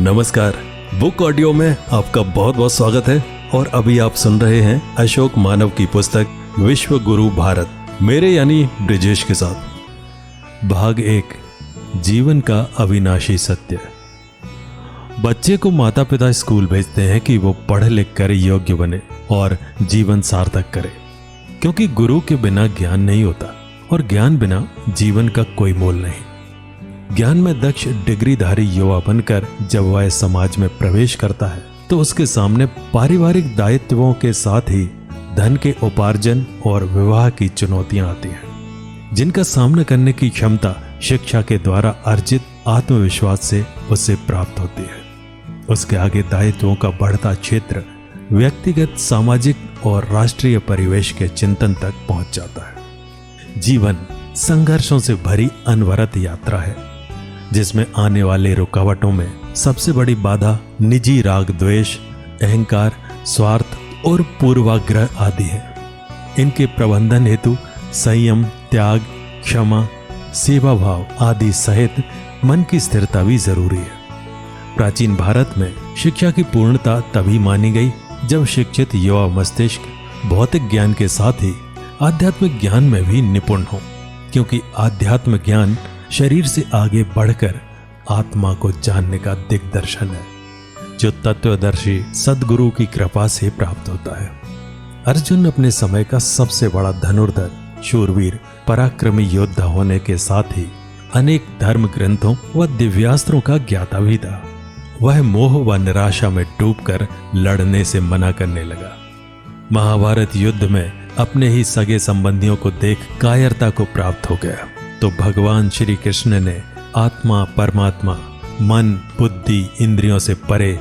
नमस्कार। Book audio में आपका बहुत बहुत स्वागत है और अभी आप सुन रहे हैं अशोक मानव की पुस्तक विश्व गुरु भारत, मेरे यानी ब्रिजेश के साथ। भाग 1, जीवन का अविनाशी सत्य। बच्चे को माता पिता स्कूल भेजते हैं कि वो पढ़ लिख कर योग्य बने और जीवन सार्थक करे, क्योंकि गुरु के बिना ज्ञान नहीं होता और ज्ञान बिना जीवन का कोई मोल नहीं। ज्ञान में दक्ष डिग्रीधारी युवा बनकर जब वह समाज में प्रवेश करता है तो उसके सामने पारिवारिक दायित्वों के साथ ही धन के उपार्जन और विवाह की चुनौतियां आती हैं, जिनका सामना करने की क्षमता शिक्षा के द्वारा अर्जित आत्मविश्वास से उसे प्राप्त होती है। उसके आगे दायित्वों का बढ़ता क्षेत्र व्यक्तिगत, सामाजिक और राष्ट्रीय परिवेश के चिंतन तक पहुंच जाता है। जीवन संघर्षों से भरी अनवरत यात्रा है, जिसमें आने वाले रुकावटों में सबसे बड़ी बाधा निजी राग द्वेष, अहंकार, स्वार्थ और पूर्वाग्रह आदि है। इनके प्रबंधन हेतु संयम, त्याग, क्षमा, सेवा भाव आदि सहित मन की स्थिरता भी जरूरी है। प्राचीन भारत में शिक्षा की पूर्णता तभी मानी गई जब शिक्षित युवा मस्तिष्क भौतिक ज्ञान के साथ ही आध्यात्मिक ज्ञान में भी निपुण हो, क्योंकि आध्यात्म ज्ञान शरीर से आगे बढ़कर आत्मा को जानने का दिग्दर्शन है, जो तत्वदर्शी सद्गुरु की कृपा से प्राप्त होता है। अर्जुन अपने समय का सबसे बड़ा धनुर्धर, शूरवीर, पराक्रमी योद्धा होने के साथ ही अनेक धर्म ग्रंथों व दिव्यास्त्रों का ज्ञाता भी था। वह मोह व निराशा में डूबकर लड़ने से मना करने लगा। महाभारत युद्ध में अपने ही सगे संबंधियों को देख कायरता को प्राप्त हो गया, तो भगवान श्री कृष्ण ने आत्मा, परमात्मा, मन, बुद्धि, इंद्रियों से परे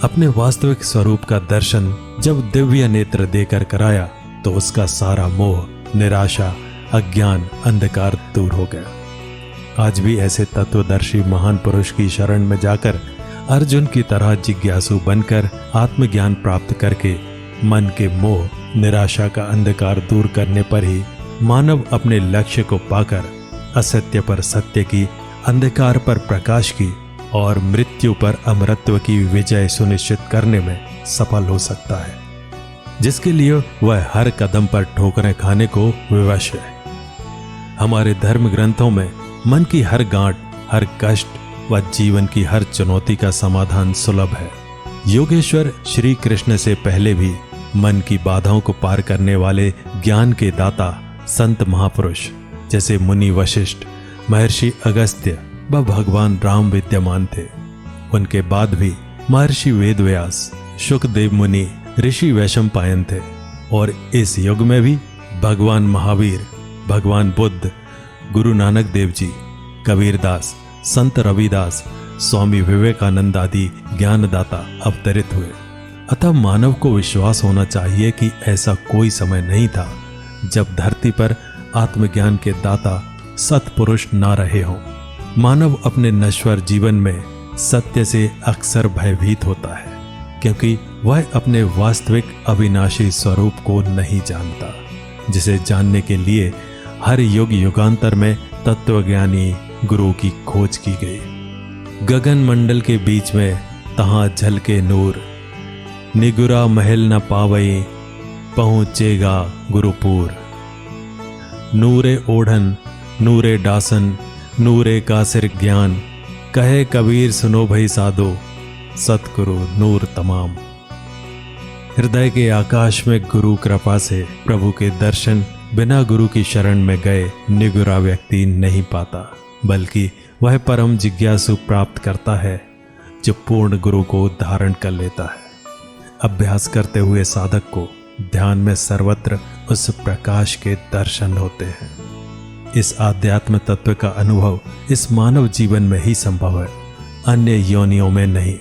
अपने वास्तविक स्वरूप का दर्शन जब दिव्य नेत्र देकर कराया तो उसका सारा मोह, निराशा, अज्ञान, अंधकार दूर हो गया। आज भी ऐसे तत्वदर्शी महान पुरुष की शरण में जाकर अर्जुन की तरह जिज्ञासु बनकर आत्मज्ञान प्राप्त करके मन के मोह, निराशा का अंधकार दूर करने पर ही मानव अपने लक्ष्य को पाकर असत्य पर सत्य की, अंधकार पर प्रकाश की और मृत्यु पर अमरत्व की विजय सुनिश्चित करने में सफल हो सकता है, जिसके लिए वह हर कदम पर ठोकरें खाने को विवश है। हमारे धर्म ग्रंथों में मन की हर गांठ, हर कष्ट व जीवन की हर चुनौती का समाधान सुलभ है। योगेश्वर श्री कृष्ण से पहले भी मन की बाधाओं को पार करने वाले ज्ञान के दाता संत महापुरुष जैसे मुनि वशिष्ठ, महर्षि अगस्त्य व भगवान राम विद्यमान थे। उनके बाद भी महर्षि वेदव्यास, शुकदेव मुनि, ऋषि वैशंपायन थे और इस युग में भी भगवान महावीर, भगवान बुद्ध, गुरु नानक देव जी, कबीरदास, संत रविदास, स्वामी विवेकानंद आदि ज्ञानदाता अवतरित हुए। अतः मानव को विश्वास होना चाहिए कि ऐसा कोई समय नहीं था जब धरती पर आत्मज्ञान के दाता सत्पुरुष ना रहे हों। मानव अपने नश्वर जीवन में सत्य से अक्सर भयभीत होता है, क्योंकि वह अपने वास्तविक अविनाशी स्वरूप को नहीं जानता, जिसे जानने के लिए हर युग युगांतर में तत्वज्ञानी गुरु की खोज की गई। गगन मंडल के बीच में तहां झलके नूर, निगुरा महल न पावई, पहुंचेगा गुरुपुर। नूरे ओढ़न, नूरे डासन, नूरे कासिर ज्ञान, कहे कबीर सुनो भई साधो, सतगुरु नूर तमाम। हृदय के आकाश में गुरु कृपा से प्रभु के दर्शन बिना गुरु की शरण में गए निगुरा व्यक्ति नहीं पाता, बल्कि वह परम जिज्ञासु प्राप्त करता है जो पूर्ण गुरु को धारण कर लेता है। अभ्यास करते हुए साधक को ध्यान में सर्वत्र उस प्रकाश के दर्शन होते हैं। इस आध्यात्म तत्व का अनुभव इस मानव जीवन में ही संभव है, अन्य योनियों में नहीं।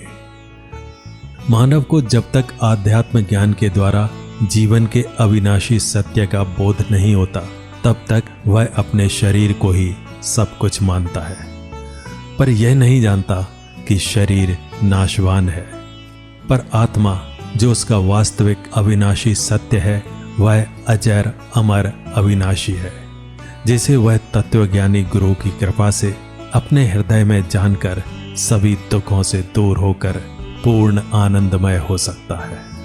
मानव को जब तक आध्यात्म ज्ञान के द्वारा जीवन के अविनाशी सत्य का बोध नहीं होता, तब तक वह अपने शरीर को ही सब कुछ मानता है, पर यह नहीं जानता कि शरीर नाशवान है। पर आत्मा, जो उसका वास्तविक अविनाशी सत्य है, वह अजर, अमर, अविनाशी है, जिसे वह तत्वज्ञानी गुरु की कृपा से अपने हृदय में जानकर सभी दुखों से दूर होकर पूर्ण आनंदमय हो सकता है।